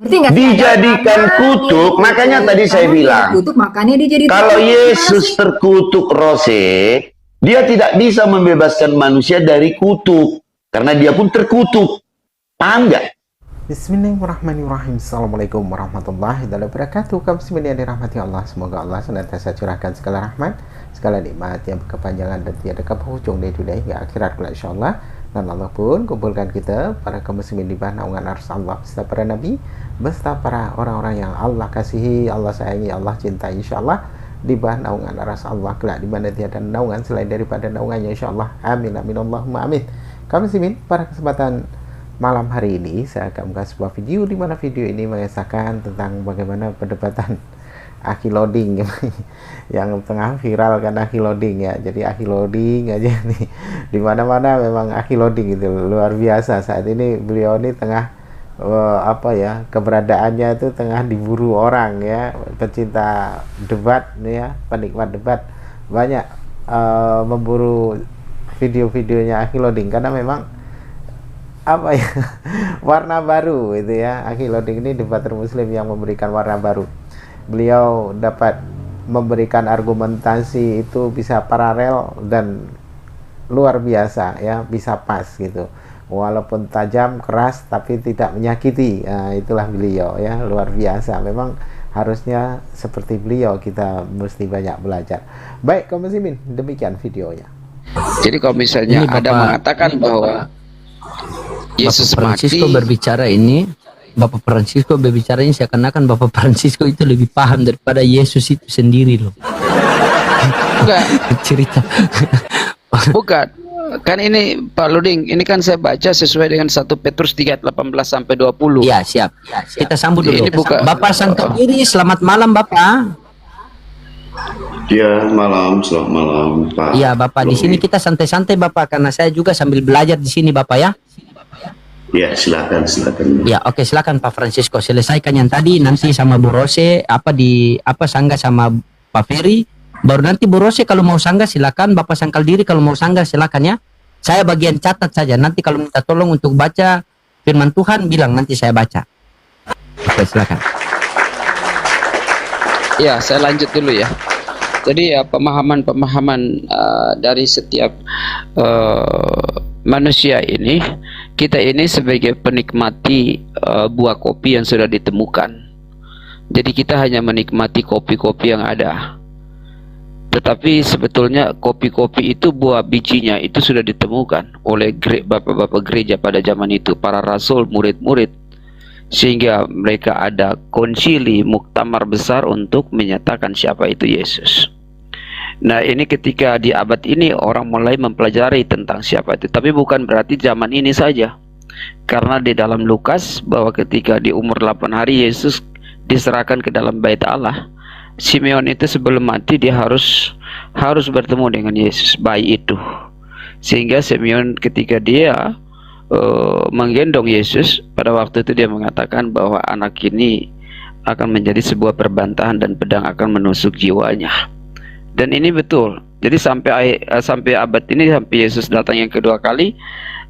dijadikan kutuk. Makanya tadi saya bilang, kalau Yesus terkutuk Rose, dia tidak bisa membebaskan manusia dari kutuk, karena dia pun terkutuk. Paham nggak? Bismillahirrahmanirrahim. Assalamualaikum warahmatullahi wabarakatuh. Kaum muslimin yang dirahmati Allah, semoga Allah senantiasa curahkan segala rahmat, segala nikmat yang berkepanjangan dan tiada kepenghujung dari dunia hingga akhirat kelak insyaallah. Dan Allah pun kumpulkan kita para kaum muslimin di bawah naungan arsy Allah beserta para nabi, beserta para orang-orang yang Allah kasihi, Allah sayangi, Allah cintai insyaallah, di bawah naungan arsy Allah kelak di mana tiada naungan selain daripada naungannya insyaallah. Amin amin Allahumma amin. Kaum muslimin, pada kesempatan malam hari ini saya akan membuka sebuah video di mana video ini mengisahkan tentang bagaimana perdebatan Aki Loading yang tengah viral karena Aki Loading ya. Jadi Aki Loading aja nih di mana-mana memang Aki Loading itu luar biasa. Saat ini beliau ini tengah keberadaannya itu tengah diburu orang ya, pecinta debat ya, penikmat debat banyak memburu video-videonya Aki Loading karena memang warna baru itu ya. Aki Loading ini debater muslim yang memberikan warna baru. Beliau dapat memberikan argumentasi itu bisa paralel dan luar biasa ya, bisa pas gitu, walaupun tajam keras tapi tidak menyakiti. Nah, itulah beliau ya, luar biasa. Memang harusnya seperti beliau kita mesti banyak belajar. Baik kaum muslimin, demikian videonya. Jadi kalau misalnya ada mengatakan bahwa Yesus Bapak Francisco mati, berbicara ini, Bapak Francisco berbicara ini seakan-akan Bapak Francisco itu lebih paham daripada Yesus itu sendiri loh. enggak, Cerita. bukan. Kan ini Pak Luding, ini kan saya baca sesuai dengan 1 Petrus 3 ayat 18 sampai 20. Ya, siap. Kita sambut dulu. Ini bukan Bapak Sangkabiri, selamat malam Bapak. Ya, selamat malam, Pak. Iya, Bapak. Di sini kita santai-santai Bapak, karena saya juga sambil belajar di sini Bapak ya. Ya, silakan. Ya, oke, silakan Pak Francisco selesaikan yang tadi, nanti sama Bu Rose sanggah sama Pak Ferry. Baru nanti Bu Rose kalau mau sanggah silakan, Bapak Sangkal Diri kalau mau sanggah silakan ya. Saya bagian catat saja, nanti kalau minta tolong untuk baca firman Tuhan bilang, nanti saya baca. Oke, silakan. Ya, saya lanjut dulu ya. Jadi ya, pemahaman dari setiap manusia ini, kita ini sebagai penikmati buah kopi yang sudah ditemukan. Jadi kita hanya menikmati kopi-kopi yang ada. Tetapi sebetulnya kopi-kopi itu, buah bijinya itu sudah ditemukan oleh bapak-bapak gereja pada zaman itu, para rasul, murid-murid, sehingga mereka ada konsili, muktamar besar untuk menyatakan siapa itu Yesus. Nah, ini ketika di abad ini orang mulai mempelajari tentang siapa itu, tapi bukan berarti zaman ini saja. Karena di dalam Lukas bahwa ketika di umur 8 hari Yesus diserahkan ke dalam bait Allah, Simeon itu sebelum mati dia harus bertemu dengan Yesus, bayi itu. Sehingga Simeon ketika dia menggendong Yesus, pada waktu itu dia mengatakan bahwa anak ini akan menjadi sebuah perbantahan dan pedang akan menusuk jiwanya. Dan ini betul. Jadi sampai abad ini, sampai Yesus datang yang kedua kali,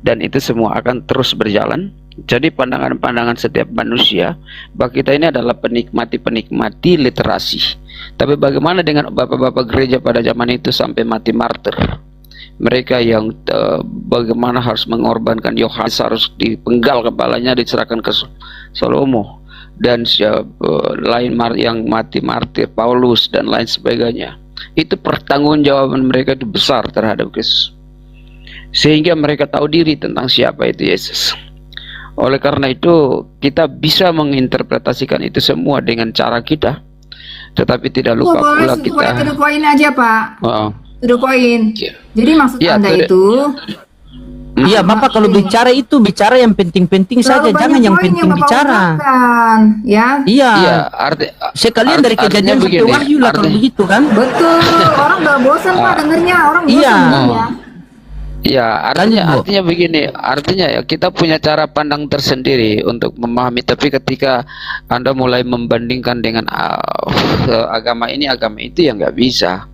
dan itu semua akan terus berjalan. Jadi pandangan-pandangan setiap manusia bahwa kita ini adalah penikmati literasi. Tapi bagaimana dengan bapak-bapak gereja pada zaman itu sampai mati martir? Mereka yang bagaimana harus mengorbankan Yohanes, harus dipenggal kepalanya, diserahkan ke Salomo, dan lain yang mati martir, Paulus dan lain sebagainya. Itu pertanggungjawaban mereka itu besar terhadap Yesus, sehingga mereka tahu diri tentang siapa itu Yesus. Oleh karena itu kita bisa menginterpretasikan itu semua dengan cara kita, tetapi tidak lupa pula kita. To the point aja Pak. To the point. Jadi maksud Anda itu? Iya Bapak, kalau bicara itu bicara yang penting-penting saja, jangan yang penting bicara. Ya. Iya. Sekalian dari kejadian sampai wahyu lah kalau begitu kan. Betul. Orang udah bosan Pak dengernya, orang bosan ya. Ya, artinya begini, artinya ya kita punya cara pandang tersendiri untuk memahami, tapi ketika Anda mulai membandingkan dengan agama ini, agama itu, ya nggak bisa.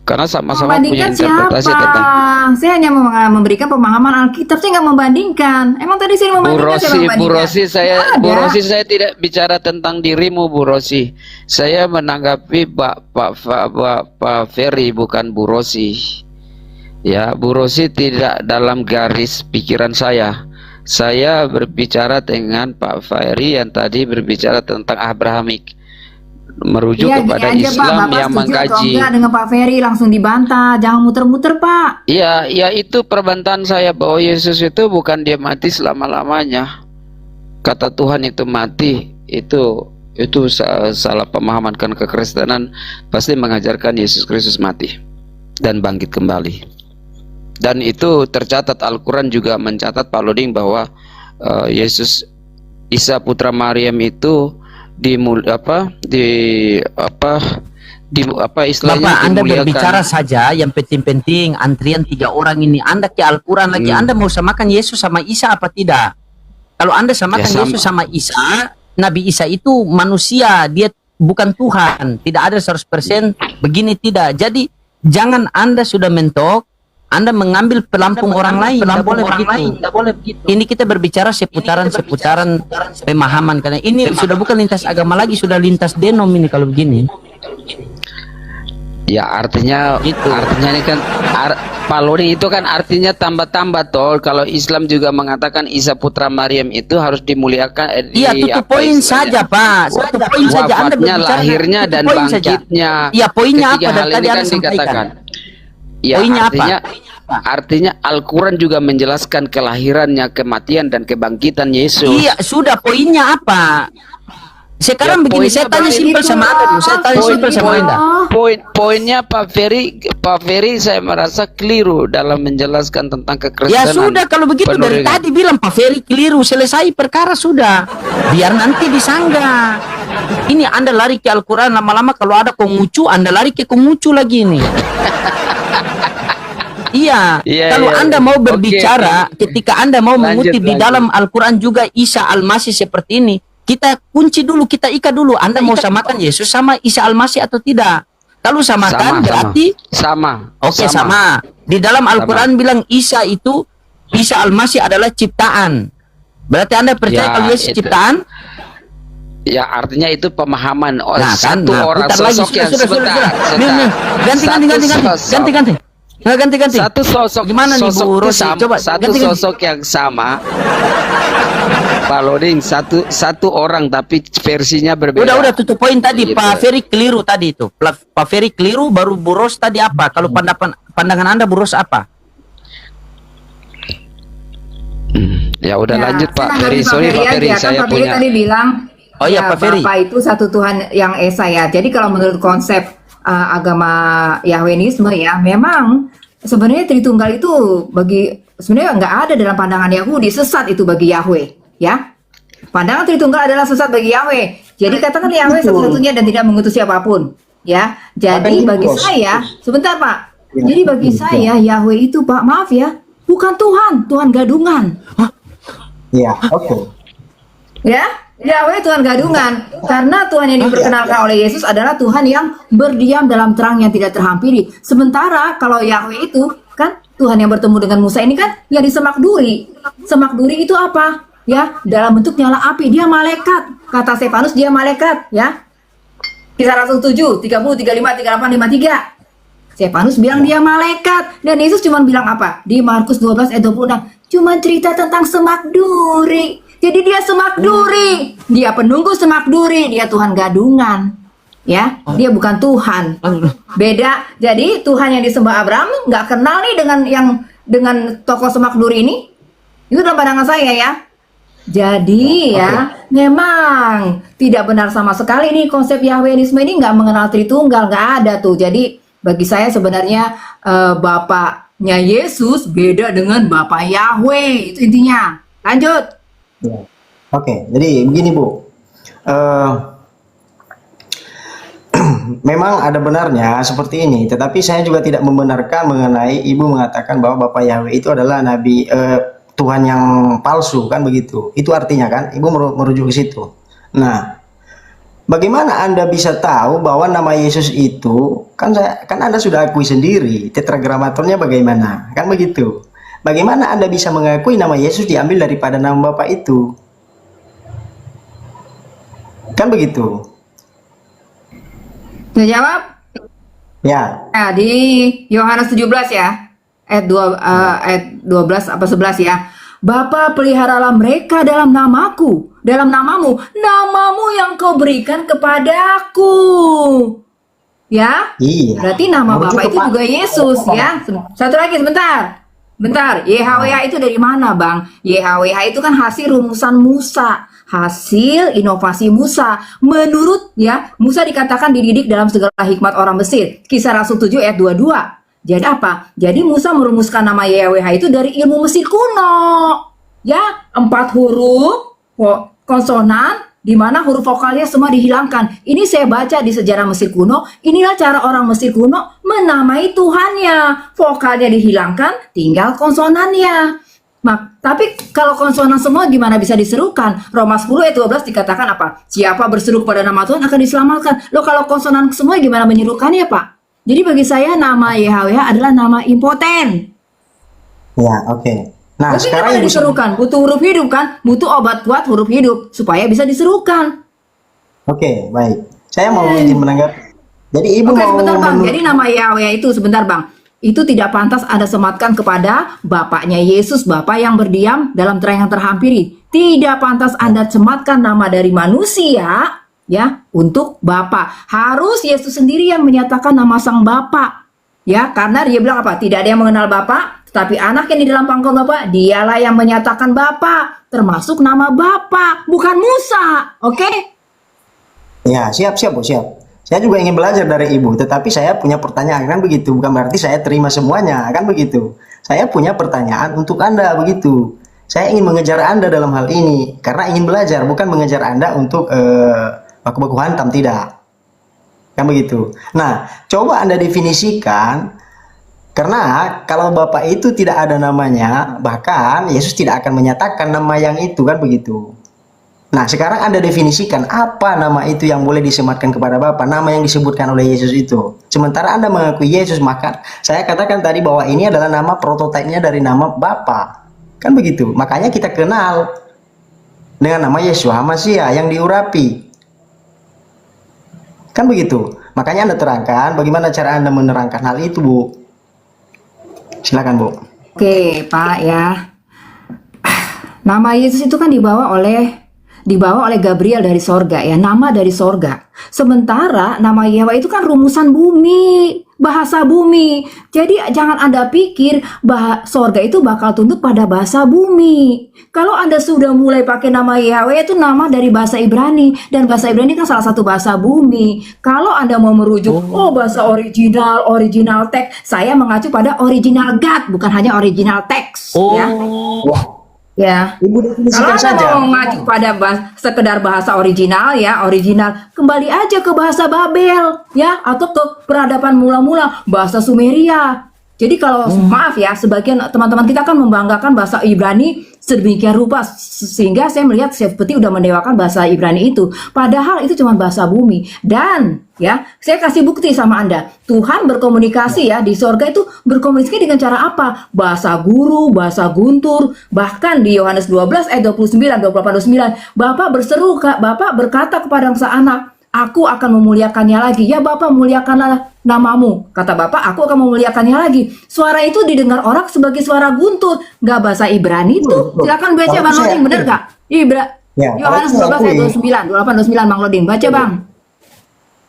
Karena sama-sama punya Membandingkan interpretasi siapa? tentang Saya hanya memberikan pemahaman Alkitab, saya nggak membandingkan. Emang tadi saya membandingkan, siapa yang membandingkan? Bu Rosi, saya tidak bicara tentang dirimu, Bu Rosi. Saya menanggapi Pak Ferry, bukan Bu Rosi. Ya, Bu Rosi tidak dalam garis pikiran saya. Saya berbicara dengan Pak Ferry yang tadi berbicara tentang Abrahamik, merujuk kepada gini aja, Islam Pak. Bapak yang setuju atau mengkaji. enggak dengan Pak Ferry, langsung dibantah, jangan muter-muter, Pak. Iya, ya itu perbantahan saya bahwa Yesus itu bukan dia mati selama-lamanya. Kata Tuhan itu mati, itu salah pemahaman, kan kekristenan pasti mengajarkan Yesus Kristus mati dan bangkit kembali. Dan itu tercatat, Al-Quran juga mencatat, Pak Loding, bahwa Yesus Isa putra Maryam itu istilahnya Bapak, Anda dimuliakan. berbicara saja yang penting-penting antrian 3 orang ini. Anda ke Al-Quran lagi, Anda mau samakan Yesus sama Isa apa tidak? Kalau Anda samakan Yesus sama Isa, Nabi Isa itu manusia, dia bukan Tuhan, tidak ada 100% begini, tidak. Jadi jangan Anda sudah mentok, Anda mengambil pelampung orang lain, tidak boleh begitu. Ini kita berbicara seputaran pemahaman, karena ini sudah bukan lintas agama lagi, sudah lintas denom ini kalau begini. Ya artinya ini kan Pak Lodi, itu kan artinya tambah-tambah toh. Kalau Islam juga mengatakan Isa putra Maryam itu harus dimuliakan. Iya, itu poin saja, Pak. Satu poin saja. Anda Wafatnya, berbicara lahirnya dan bangkitnya. Iya, poinnya apa? Ketiga hal ini kan dikatakan. Ya, Poinnya artinya Al-Quran juga menjelaskan kelahirannya, kematian dan kebangkitan Yesus. Iya, sudah, poinnya apa? Sekarang Ya, begini, saya tanya simpel sama Anda. Poinnya Pak Ferry saya merasa keliru dalam menjelaskan tentang kekristenan. Ya sudah, kalau begitu dari tadi bilang Pak Ferry keliru, selesai perkara sudah. Biar nanti disanggah. Ini Anda lari ke Al-Quran, lama-lama kalau ada Konghucu, Anda lari ke Konghucu lagi ini. Iya, kalau Anda mau berbicara, ketika Anda mau mengutip di dalam Al-Quran juga Isa Al-Masih seperti ini, kita kunci dulu, kita ikat dulu. Anda mau samakan Yesus sama Isa Al-Masih atau tidak? Kalau samakan berarti sama. Oke, sama. Di dalam Al-Quran bilang Isa Al-Masih adalah ciptaan. Berarti Anda percaya kalau Yesus ciptaan? Ya artinya itu pemahaman satu orang sosok yang ganti. Satu sosok, gimana nih Bu Rosi? Coba satu sosok yang sama. Pak Loding, satu orang tapi versinya berbeda. Udah tutup poin tadi, gitu. Pak Ferry keliru tadi itu. Pak Ferry keliru, baru Bu Ros tadi apa? Kalau pandangan Anda Bu Ros apa? Ya udah lanjut Pak Ferry. Sorry Pak Ferry, saya Pak Ferry punya. tadi bilang, Pak Ferry. Bapak itu satu Tuhan yang esa ya. Jadi kalau menurut konsep agama Yahwenisme ya, memang sebenarnya Tritunggal itu sebenarnya nggak ada dalam pandangan Yahudi, sesat itu bagi Yahweh, ya. Pandangan Tritunggal adalah sesat bagi Yahweh. Jadi katakan Yahweh satu-satunya dan tidak mengutus siapapun, ya. Jadi bagi saya, sebentar Pak. Jadi bagi saya Yahweh itu, Pak, maaf ya, bukan Tuhan gadungan. Iya, oke. Ya, Yahweh Tuhan gadungan. Karena Tuhan yang diperkenalkan oleh Yesus adalah Tuhan yang berdiam dalam terang yang tidak terhampiri. Sementara kalau Yahweh itu kan Tuhan yang bertemu dengan Musa ini kan yang di semak duri. Semak duri itu apa? Ya, dalam bentuk nyala api. Dia malaikat. Kata Stefanus dia malaikat, ya. Kisah Rasul 7, 30, 35, 38, 53. Stefanus bilang dia malaikat. Dan Yesus cuma bilang apa? Di Markus 12 ayat 26. Cuma cerita tentang semak duri. Jadi dia semak duri. Dia penunggu semak duri. Dia Tuhan gadungan. Ya, dia bukan Tuhan. Beda. Jadi Tuhan yang disembah Abraham nggak kenal nih dengan tokoh semak duri ini. Itu dalam pandangan saya ya. Jadi memang tidak benar sama sekali nih konsep Yahwenisme ini, nggak mengenal Tritunggal, nggak ada tuh. Jadi bagi saya sebenarnya bapaknya Yesus beda dengan bapak Yahweh, itu intinya. Lanjut. Ya. Oke, jadi begini Bu. Memang ada benarnya seperti ini, tetapi saya juga tidak membenarkan mengenai Ibu mengatakan bahwa Bapak Yahweh itu adalah nabi Tuhan yang palsu, kan begitu. Itu artinya kan Ibu merujuk ke situ. Nah, Bagaimana Anda bisa tahu bahwa nama Yesus itu kan Anda sudah akui sendiri, tetragramatornya bagaimana? Kan begitu. Bagaimana Anda bisa mengakui nama Yesus diambil daripada nama Bapa itu? Kan begitu. Saya jawab. Ya. Nah, di Yohanes 17 ya. Ayat 12 apa 11 ya. Bapa, peliharalah mereka dalam namaku, dalam namamu yang kau berikan kepadaku. Ya, Iya. berarti nama Merujuk Bapa itu kepada- juga Yesus ya. Satu lagi sebentar. Bentar, YHWH itu dari mana, Bang? YHWH itu kan hasil rumusan Musa, hasil inovasi Musa. Menurut ya, Musa dikatakan dididik dalam segala hikmat orang Mesir. Kisah Rasul 7 ayat 22. Jadi apa? Jadi Musa merumuskan nama YHWH itu dari ilmu Mesir kuno. Ya, 4 huruf konsonan di mana huruf vokalnya semua dihilangkan. Ini saya baca di sejarah Mesir kuno. Inilah cara orang Mesir kuno menamai Tuhannya. Vokalnya dihilangkan, tinggal konsonannya. Tapi kalau konsonan semua gimana bisa diserukan? Roma 10 ayat 12 dikatakan apa? Siapa berseru pada nama Tuhan akan diselamatkan. Loh, kalau konsonan semua gimana menyerukannya, Pak? Jadi bagi saya nama YHWH adalah nama impoten. Ya, oke. Nah, Tapi sekarang gimana Ibu diserukan? Butuh huruf hidup kan? Butuh obat kuat huruf hidup supaya bisa diserukan. Oke, baik. Saya mau izin menanggapi. Jadi Ibu Oke, mau sebentar Bang. Jadi nama YHWH itu sebentar Bang. Itu tidak pantas Anda sematkan kepada Bapaknya Yesus, Bapa yang berdiam dalam terang yang terhampiri. Tidak pantas Anda sematkan nama dari manusia ya untuk Bapa. Harus Yesus sendiri yang menyatakan nama Sang Bapa. Ya, karena dia bilang apa? Tidak ada yang mengenal Bapa, tetapi anak yang di dalam pangkuan Bapa, dialah yang menyatakan Bapa, termasuk nama Bapa, bukan Musa. Oke? Ya, siap Bu, siap. Saya juga ingin belajar dari Ibu, tetapi saya punya pertanyaan, kan begitu. Bukan berarti saya terima semuanya, kan begitu. Saya punya pertanyaan untuk Anda, begitu. Saya ingin mengejar Anda dalam hal ini, karena ingin belajar, bukan mengejar Anda untuk baku-baku hantam, tidak. Kan begitu. Nah, coba Anda definisikan, karena kalau Bapak itu tidak ada namanya, bahkan Yesus tidak akan menyatakan nama yang itu, kan begitu. Nah, sekarang Anda definisikan apa nama itu yang boleh disematkan kepada Bapa, nama yang disebutkan oleh Yesus itu. Sementara Anda mengakui Yesus, maka saya katakan tadi bahwa ini adalah nama prototipenya dari nama Bapa. Kan begitu. Makanya kita kenal dengan nama Yeshua Hamasia yang diurapi. Kan begitu. Makanya Anda terangkan bagaimana cara Anda menerangkan hal itu, Bu. Silakan, Bu. Oke, Pak ya. Nama Yesus itu kan dibawa oleh Gabriel dari sorga ya, nama dari sorga. Sementara nama Yahweh itu kan rumusan bumi, bahasa bumi. Jadi jangan Anda pikir sorga itu bakal tunduk pada bahasa bumi. Kalau Anda sudah mulai pakai nama Yahweh itu nama dari bahasa Ibrani, dan bahasa Ibrani kan salah satu bahasa bumi. Kalau Anda mau merujuk, bahasa original teks, saya mengacu pada original God, bukan hanya original teks ya. Ya, Ibu kalau definisikan Anda saja. mau mengacu pada sekedar bahasa original ya, kembali aja ke bahasa Babel ya, atau ke peradaban mula-mula bahasa Sumeria. Jadi kalau maaf ya, sebagian teman-teman kita kan membanggakan bahasa Ibrani sedemikian rupa sehingga saya melihat seperti udah mendewakan bahasa Ibrani itu. Padahal itu cuma bahasa bumi. Dan ya, saya kasih bukti sama Anda. Tuhan berkomunikasi ya di sorga itu berkomunikasi dengan cara apa? Bahasa guru, bahasa guntur. Bahkan di Yohanes 12 ayat 29, 28, 29, Bapak berseru, Bapak berkata kepada sang anak, aku akan memuliakannya lagi. Ya Bapak, muliakanlah namamu. Kata Bapak, aku akan memuliakannya lagi. Suara itu didengar orang sebagai suara guntur. Nggak bahasa Ibrani itu. Silakan baca Bang Loding, bener nggak? Ya, Yohanes kalau 12 ayat saya 29, 28, 29 Bang Loding. Baca Bang.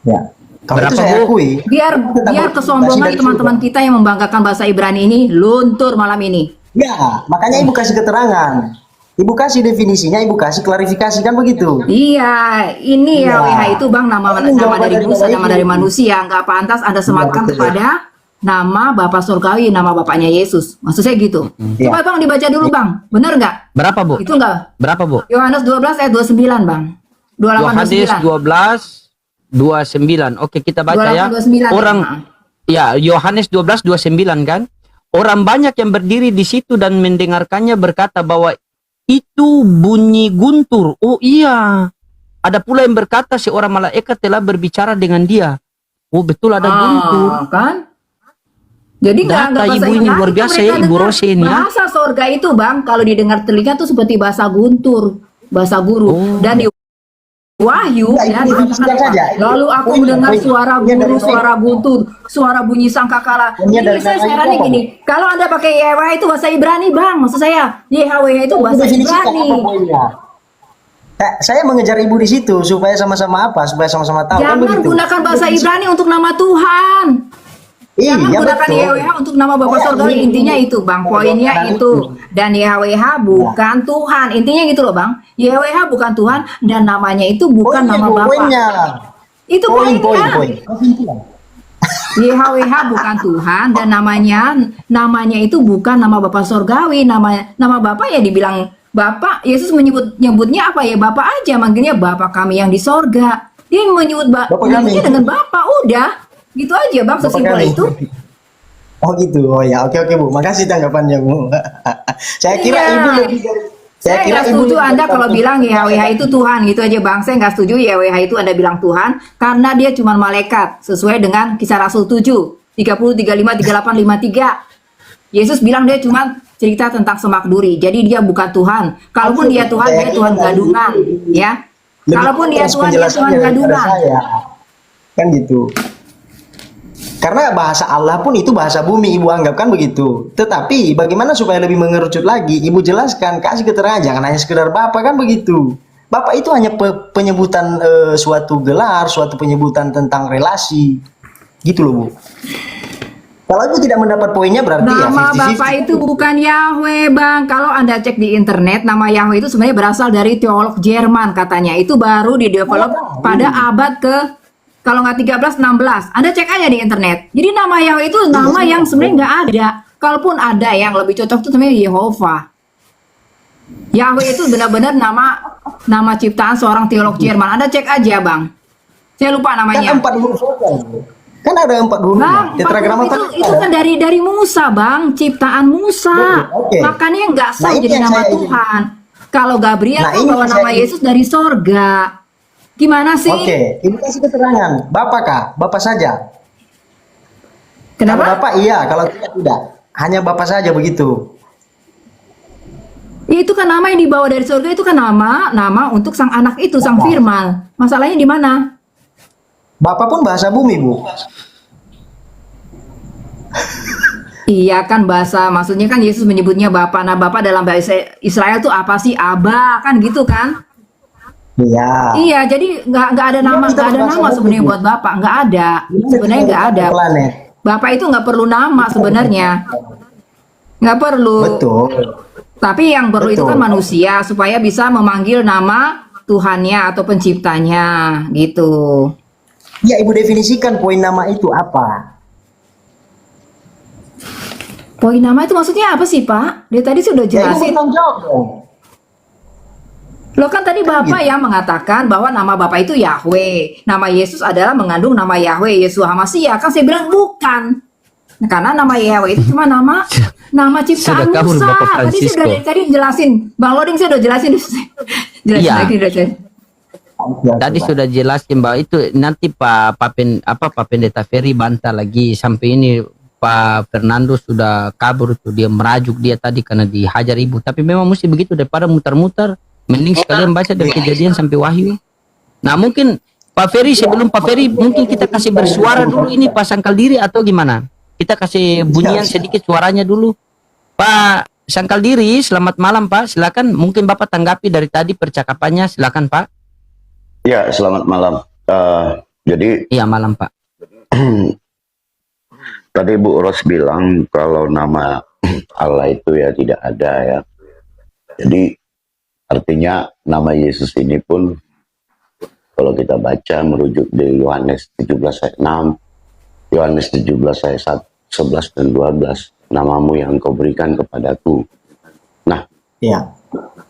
Ya. Kalau Berapa, itu saya Bu? akui. Biar Tetap kesombongan dari teman-teman surga. kita yang membanggakan bahasa Ibrani ini luntur malam ini. Ya, makanya Ibu kasih keterangan. Ibu kasih definisinya, Ibu kasih klarifikasi, kan begitu. Iya, ini Iya. YHWH itu Bang nama Ini jawaban dari dari Musa, Bapak nama Ibu. dari manusia. Nggak pantas Anda sematkan betul. kepada nama Bapak Surgawi, nama Bapaknya Yesus. Maksud saya gitu. Iya. Coba Bang dibaca dulu Bang. Bener nggak? Berapa, Bu? Itu nggak? Berapa, Bu? Yohanes 12 ayat 29 Bang. 28, Yohanes 29. 12:29. Oke, kita baca ya. 28, 29, Orang ya. ya, Yohanes 12:29 kan? Orang banyak yang berdiri di situ dan mendengarkannya berkata bahwa itu bunyi guntur. Oh iya. Ada pula yang berkata seorang malaikat telah berbicara dengan dia. Oh betul ada guntur. Kan? Jadi Data bahasa ibu ini Ibrani luar tuh biasa mereka ya, Ibu dengar. Rose ini ya. Bahasa sorga itu bang, kalau didengar telinga tuh seperti bahasa guntur, bahasa guru. Oh. Dan di Wahyu, Nah, itu dikatakan singkat apa? saja. Lalu aku Poinnya, mendengar poinnya. suara Poinnya guru, dari suara guntur, suara bunyi sangkakala. Poinnya Jadi dari saya mana herannya itu, gini, kalau Anda pakai YHWH itu bahasa Ibrani bang, maksud saya YHWH itu bahasa Definisikan Ibrani. apa poinnya. Saya mengejar ibu di situ supaya sama-sama apa? Supaya sama-sama tahu kan Jangan begitu. gunakan bahasa Ibrani untuk nama Tuhan. Jangan Iya gunakan betul. YHWH untuk nama Bapa Surgawi. Intinya itu bang, poinnya itu. Dan YHWH bukan Tuhan. Intinya gitu loh bang. YHWH bukan Tuhan dan namanya itu bukan Poinnya, nama Bu, Bapa. poinnya. Itu Poin. poinnya. YHWH bukan Tuhan dan namanya itu bukan nama Bapa Surgawi. Nama Bapa ya dibilang Bapak. Yesus nyebutnya apa ya? Bapak aja, manggilnya Bapa kami yang di sorga. Dia menyebutnya kami. dengan Bapak, udah. Gitu aja bang, Bapak sesimpel kami. itu. Oh gitu. Oh ya, oke Bu. Makasih tanggapannya Bu. Saya kira Iya. ibu lebih dari Saya nggak setuju Anda kalau bilang YHWH itu Tuhan, gitu aja bang. Saya nggak setuju YHWH itu Anda bilang Tuhan, karena dia cuma malaikat, sesuai dengan Kisah Rasul 7, 30, 35, 38, 53. Yesus bilang dia cuma cerita tentang semak duri, jadi dia bukan Tuhan. Kalaupun dia Tuhan, dia Tuhan gadungan, ya. Kalaupun dia Tuhan, dia Tuhan gadungan. Kan gitu. Karena bahasa Allah pun itu bahasa bumi, ibu anggap kan begitu. Tetapi bagaimana supaya lebih mengerucut lagi, ibu jelaskan, kasih keterangan, jangan hanya sekedar Bapak kan begitu. Bapak itu hanya penyebutan suatu gelar, suatu penyebutan tentang relasi, gitu loh Bu. Kalau ibu tidak mendapat poinnya berarti ya Nama 50-50. Bapak itu bukan Yahweh bang. Kalau Anda cek di internet, nama Yahweh itu sebenarnya berasal dari teolog Jerman katanya. Itu baru didevelop pada abad ke kalau nggak 13, 16. Anda cek aja di internet. Jadi nama Yahweh itu nama yang sebenarnya nggak ada. Kalaupun ada yang lebih cocok itu namanya Yehova. Yahweh itu benar-benar nama ciptaan seorang teolog Jerman. Anda cek aja bang. Saya lupa Kan namanya. 4 huruf saja. Kan ada 4 huruf. Bang, Tetragrama itu kan dari Musa, Bang, ciptaan Musa. Oke. Makanya nggak sah Nah, ini jadi yang nama saya ingin. Tuhan. Kalau Gabriel Nah, kan ini bawa yang nama saya ingin. Yesus dari sorga. Gimana sih? Oke, ibu kasih keterangan. Bapak kah? Bapak saja. Kalau Kenapa? Bapak iya, kalau tidak. Hanya Bapak saja begitu. Ya, itu kan nama yang dibawa dari sorga, itu kan nama untuk sang anak itu, sang firman. Masalahnya di mana? Bapak pun bahasa bumi, Bu. Iya kan bahasa, maksudnya kan Yesus menyebutnya Bapa. Nah, Bapa dalam bahasa Israel tuh apa sih? Aba, kan gitu kan? Iya. Iya, jadi nggak ada nama, kita nggak ada bahasa nama bumi. sebenarnya buat Bapak, nggak ada. Sebenarnya nggak ada. Planet. Bapak itu nggak perlu nama sebenarnya, nggak perlu. Betul. Tapi yang perlu itu Betul. kan manusia supaya bisa memanggil nama Tuhannya atau penciptanya, gitu. Ya, Ibu definisikan poin nama itu apa? Poin nama itu maksudnya apa sih Pak? Dia tadi sudah Ya, Ibu jelasin. bertanggung jawab dong. Loh kan tadi Bapak yang mengatakan bahwa nama Bapak itu Yahweh. Nama Yesus adalah mengandung nama Yahweh, Yeshua HaMashiach. Kan saya bilang bukan. Nah, karena nama Yahweh itu cuma nama ciptaan Sudah kabur, Musa. Bapak Tadi saya Francisco. tadi jelasin. Bang Loding saya udah jelasin. Jelasin Iya. lagi udah saya. Tadi sudah jelasin bahwa itu nanti Pak Pendeta Ferry bantah lagi sampai ini Pak Fernando sudah kabur tuh, dia merajuk dia tadi karena dihajar ibu. Tapi memang mesti begitu, daripada muter-muter mending sekalian baca dari Kejadian sampai Wahyu. Nah mungkin Pak Ferry, sebelum Pak Ferry mungkin kita kasih bersuara dulu ini Pak Sangkal Diri atau gimana? Kita kasih bunyian sedikit suaranya dulu. Pak Sangkal Diri, selamat malam Pak. Silakan, mungkin Bapak tanggapi dari tadi percakapannya. Silakan Pak. Ya, selamat malam. Jadi Iya malam Pak. tadi Bu Ros bilang kalau nama Allah itu ya tidak ada ya. Jadi artinya nama Yesus ini pun kalau kita baca merujuk di Yohanes 17 ayat 6, Yohanes 17 ayat 11 dan 12, namamu yang kau berikan kepadaku. Nah, Iya.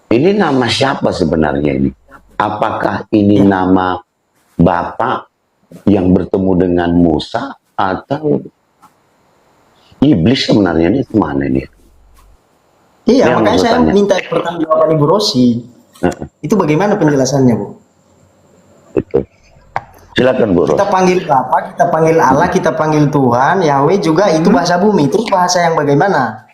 ini nama siapa sebenarnya ini? Apakah ini nama Bapak yang bertemu dengan Musa atau iblis sebenarnya ini kemana ini? Iya, Yang makanya saya maksudnya. minta pertanggungjawaban Ibu Rosi. Itu bagaimana penjelasannya, Bu? Itu. Silakan Bu Ros. Kita panggil Bapa, kita panggil Allah, kita panggil Tuhan, Yahweh juga itu bahasa bumi. Terus bahasa yang bagaimana?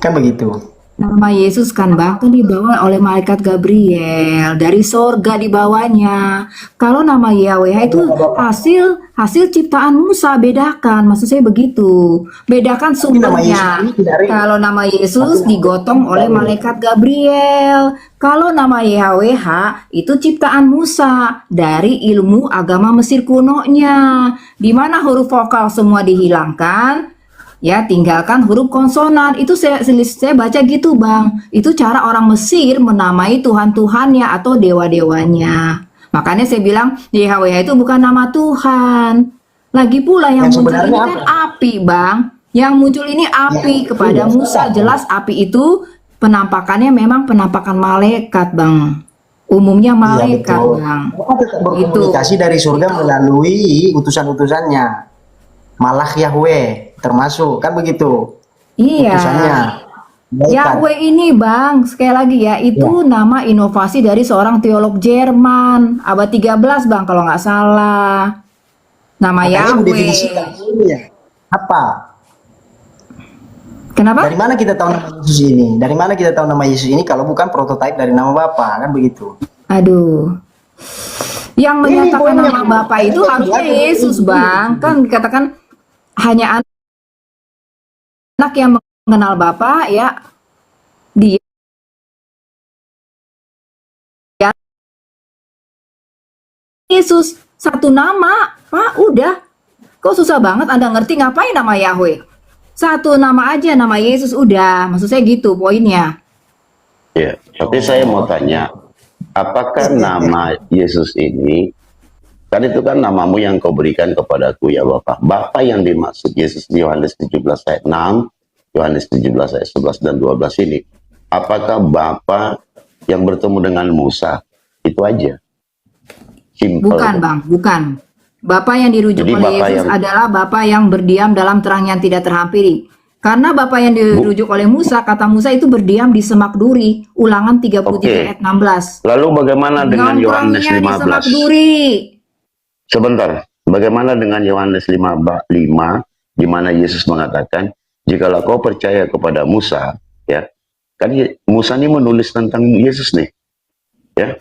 Kan begitu. Nama Yesus kan Bang, kan dibawa oleh malaikat Gabriel dari sorga dibawanya. Kalau nama Yahweh itu hasil ciptaan Musa, bedakan. Maksud saya begitu. Bedakan sumbernya. Kalau nama Yesus digotong oleh malaikat Gabriel. Kalau nama Yahweh itu ciptaan Musa dari ilmu agama Mesir kunonya. Di mana huruf vokal semua dihilangkan. Ya, tinggalkan huruf konsonan. Itu saya baca gitu, Bang. Itu cara orang Mesir menamai Tuhan-Tuhannya atau dewa-dewanya. Makanya saya bilang Yahweh itu bukan nama Tuhan. Lagi pula yang muncul ini kan api, Bang. Yang muncul ini api kepada Musa. Jelas api itu penampakannya memang penampakan malaikat, Bang. Umumnya malaikat, Bang. Berkomunikasi dari surga melalui utusan-utusannya. Malak Yahweh termasuk, kan begitu? Iya. Utusannya. Yahweh ini, Bang, sekali lagi ya, itu nama inovasi dari seorang teolog Jerman abad 13, Bang, kalau nggak salah. Nama Yahweh. Definisikan ya. Apa? Kenapa? Dari mana kita tahu nama Yesus ini? Dari mana kita tahu nama Yesus ini kalau bukan prototipe dari nama Bapa, kan begitu? Aduh. Yang menyatakan nama Bapa itu harusnya Yesus, Bang. Kan dikatakan hanya anak yang mengenal Bapa, ya. Dia Yesus, satu nama, Pak, udah. Kok susah banget Anda ngerti ngapain nama Yahweh? Satu nama aja, nama Yesus, udah. Maksud saya gitu poinnya. Ya, tapi saya mau tanya, apakah nama Yesus ini, kan itu kan namamu yang kau berikan kepadaku ya Bapak. Bapak yang dimaksud Yesus di Yohanes 17 ayat 6, Yohanes 17 ayat 11 dan 12 ini, apakah Bapak yang bertemu dengan Musa? Itu aja. Simple. Bukan, Bang, bukan. Bapak yang dirujuk Jadi oleh Yesus adalah Bapak yang berdiam dalam terang yang tidak terhampiri. Karena Bapak yang dirujuk oleh Musa, kata Musa itu berdiam di semak duri. Ulangan 33 ayat 16. Lalu bagaimana dengan Yohanes 15? Di semak duri. Sebentar, bagaimana dengan Yohanes 5 di mana Yesus mengatakan, jikalau kau percaya kepada Musa, ya, kan Musa ini menulis tentang Yesus nih, ya.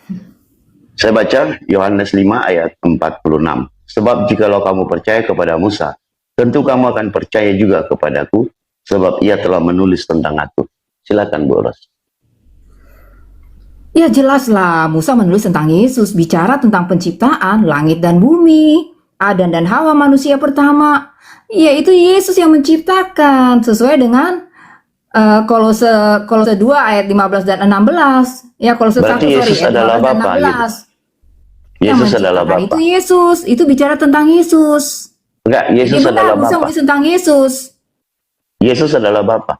Saya baca Yohanes 5 ayat 46. Sebab jikalau kamu percaya kepada Musa, tentu kamu akan percaya juga kepadaku, sebab ia telah menulis tentang aku. Silakan Bu Ros. Ya jelas lah, Musa menulis tentang Yesus, bicara tentang penciptaan langit dan bumi, Adam dan Hawa manusia pertama. Ya itu Yesus yang menciptakan sesuai dengan Kolose 2 ayat 15 dan 16. Ya Kolose 1 Yesus adalah Bapa, Yesus adalah Bapa. Itu Yesus, itu bicara tentang Yesus. Enggak, Yesus adalah Bapa. Musa menulis tentang Yesus. Yesus adalah Bapa.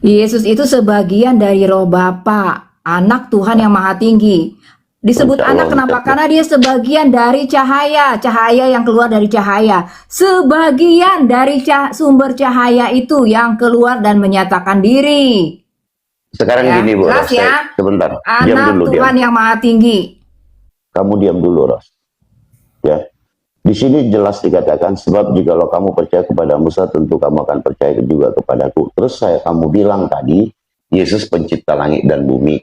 Yesus itu sebagian dari roh Bapa. Anak Tuhan yang Maha Tinggi. Disebut anak kenapa? Karena dia sebagian dari cahaya. Cahaya yang keluar dari cahaya. Sebagian dari sumber cahaya itu yang keluar dan menyatakan diri. Sekarang ya, gini Bu Ros, Ros, ya. sebentar. Anak Diam dulu, Tuhan yang Maha Tinggi. Kamu diam dulu Ros. Ya. Di sini jelas dikatakan, sebab jikalau kamu percaya kepada Musa, tentu kamu akan percaya juga kepadaku. Terus kamu bilang tadi, Yesus pencipta langit dan bumi.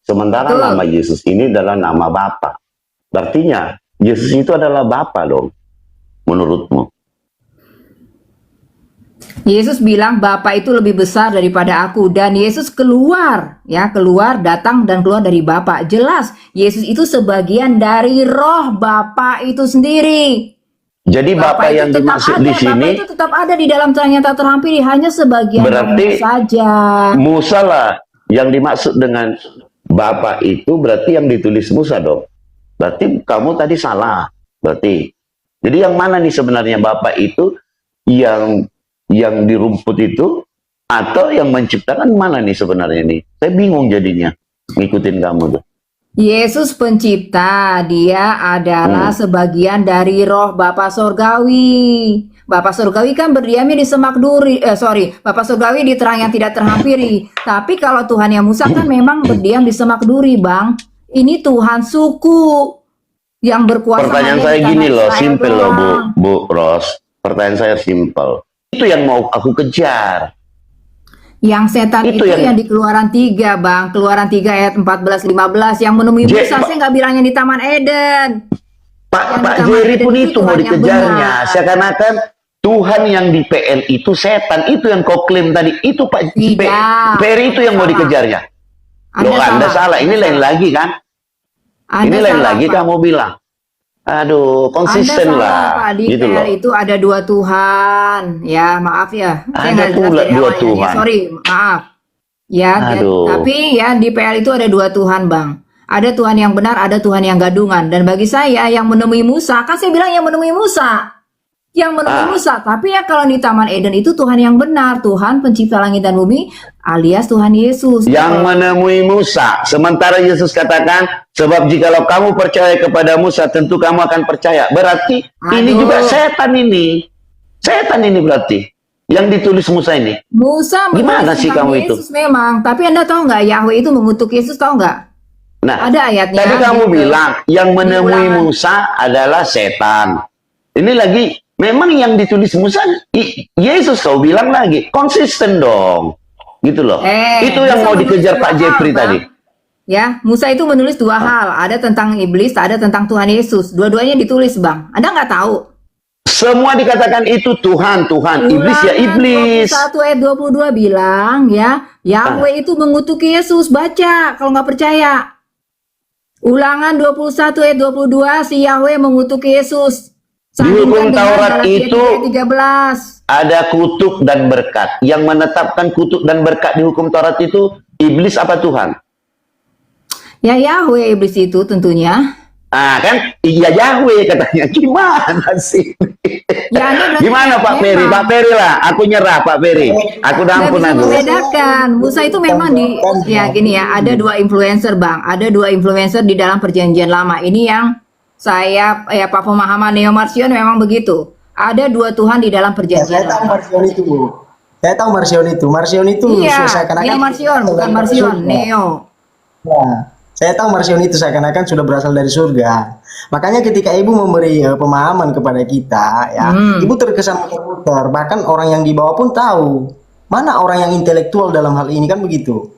Sementara nama Yesus ini adalah nama Bapa. Artinya, Yesus itu adalah Bapa dong, menurutmu. Yesus bilang Bapa itu lebih besar daripada aku, dan Yesus keluar, ya, keluar, datang dan keluar dari Bapa. Jelas, Yesus itu sebagian dari roh Bapa itu sendiri. Jadi Bapa yang dimaksud di sini, Bapa itu tetap ada di dalam terang yang tak terhampiri, hanya sebagian saja. Musa lah yang dimaksud dengan Bapa itu, berarti yang ditulis Musa dong. Berarti kamu tadi salah. Berarti. Jadi yang mana nih sebenarnya Bapa itu, yang di rumput itu, atau yang menciptakan mana nih sebenarnya nih? Saya bingung jadinya ngikutin kamu tuh. Yesus pencipta, dia adalah sebagian dari roh Bapa Sorgawi. Bapak surgawi kan berdiamnya di semak duri, Bapak surgawi di terang yang tidak terhampiri. Tapi kalau Tuhan yang Musa kan memang berdiam di semak duri, Bang. Ini Tuhan suku yang berkuasa. Pertanyaan hanya saya di tanah gini loh, Israel simple loh doang. Bu Ros. Pertanyaan saya simple. Itu yang mau aku kejar. Yang setan Itu itu yang- yang di Keluaran 3, Bang. Keluaran 3 ayat 14-15 yang menemui Musa. Saya nggak bilangnya di Taman Eden. Pak Yang di Taman Jerry Eden pun itu itu mau Tuhan yang dikejarnya. benar. Seakan-akan Tuhan yang di PL itu setan. Itu yang kau klaim tadi. Itu Pak Tidak. Perry itu yang mau Salah. dikejarnya. Loh, Anda salah. Ini lain lagi kan? Anda Ini lain salah, lagi Pak. kamu bilang. Aduh, konsisten Anda salah, lah. Pak. Di Gitu PL loh. itu ada 2 Tuhan. Ya, maaf ya. Saya Ada nggak jelas pula dari 2 awalnya. Ya, Tuhan. sorry, maaf. Ya, Aduh. tapi ya di PL itu ada 2 Tuhan, Bang. Ada Tuhan yang benar, ada Tuhan yang gadungan. Dan bagi saya yang menemui Musa, kan saya bilang yang menemui Musa. Yang menemui Musa. Tapi ya kalau di Taman Eden itu Tuhan yang benar. Tuhan pencipta langit dan bumi alias Tuhan Yesus. Yang menemui Musa. Sementara Yesus katakan, sebab jikalau kamu percaya kepada Musa, tentu kamu akan percaya. Berarti ini Aduh. juga setan ini. Setan ini berarti. Yang ditulis Musa ini. Musa Gimana menulis sih tentang kamu itu? Yesus memang. Tapi Anda tahu nggak Yahweh itu mengutuk Yesus, tahu nggak? Nah, Ada ayatnya. tadi kamu Gitu. bilang yang menemui Ulangan. Musa adalah setan. Ini lagi, memang yang ditulis Musa, Yesus kau bilang lagi. Konsisten dong. Gitu loh. Itu yang Musa mau menulis dikejar 2 Pak hal, Jeffrey Bang. tadi. Ya, Musa itu menulis 2 hal. Ada tentang iblis, ada tentang Tuhan Yesus. Dua-duanya ditulis, Bang. Anda nggak tahu? Semua dikatakan itu Tuhan, Tuhan. Iblis ya Ulangan iblis. 21 ayat 22 bilang ya, Yahweh itu mengutuk Yesus. Baca kalau nggak percaya. Ulangan 21 ayat 22, si Yahweh mengutuk Yesus. Di hukum Sandingkan dengan Taurat Galatia itu 3:13. ada kutuk dan berkat. Yang menetapkan kutuk dan berkat di hukum Taurat itu iblis apa Tuhan? Ya Yahweh iblis itu tentunya. Ah kan, iya Yahweh katanya. Gimana sih? Ya, Anda berarti Gimana Pak Peri? memang Pak Peri lah, aku nyerah Pak Peri. Aku nggak dampun bisa aku. membedakan. Musa itu memang ya gini ya, ada 2 influencer, Bang. Ada 2 influencer di dalam perjanjian lama. Ini yang saya Pak pemahaman Neo Marcion memang begitu. Ada 2 Tuhan di dalam Ya, perjanjian saya tahu lama. Marcion itu, Bu. Saya tahu Marcion itu. Marcion itu Iya, seakan-akan Neo Marcion, bukan Marcion, Neo. Ya, saya tahu Marcion itu seakan-akan sudah berasal dari surga. Makanya ketika Ibu memberi pemahaman kepada kita, ya, Ibu terkesan muter-muter. Bahkan orang yang di bawah pun tahu mana orang yang intelektual dalam hal ini, kan begitu.